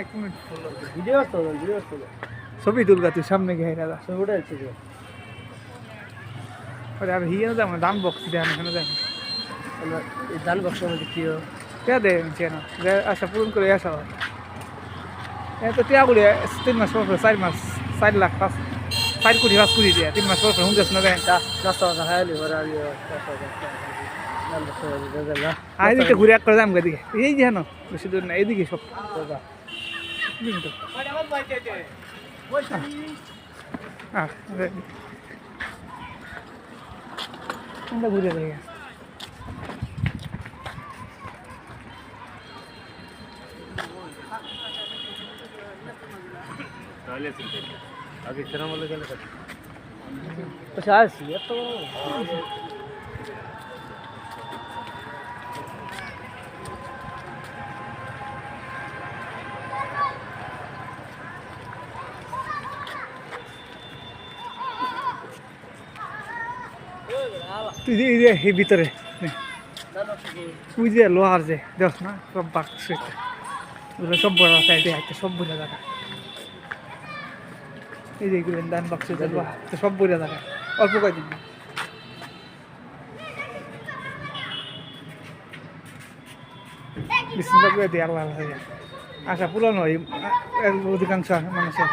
এক minute video আসতো না, ভিডিও আসতো না। ছবি তুলগা তুই সামনে গিয়ে দাদা ছবিটা হচ্ছে যে ওরে আর হিয়ে যাবো দাম বক্স দেন এখানে দেন আমরা এই দান বক্সের মধ্যে কি কে দেন চেনা যে আশা পূরণ করে আসা হয় এত টিয়াগুলি 3 মাস পর 4 লাখ 5 কোটি 5 কোটি দিয়ে 3 মাস পর হুম যাস না দেন নাস্তা বাসা খাইলি ওরা আর দান বক্সের না আই দিকে ঘুরে এক করে দাম গদিকে এই যে না বেশি দূর না এইদিকে সব দাদা আমরা ঘুরে দেখে আগে সেরা বলে গেলে আচ্ছা আসি এত তুই যে এই ভিতরে তুই যে লোহার যে দেখ না সব বাক্স ওগুলো সব বড় সাইডে একটা সব বুঝা দেখা এই যে এগুলো দান বাক্স লোহা তো সব বুঝা দেখা অল্প কয়দিন বিসমিল্লাহ করে দিয়ে আল্লাহ হয়ে যায় আশা পূরণ হয় অধিকাংশ মানুষের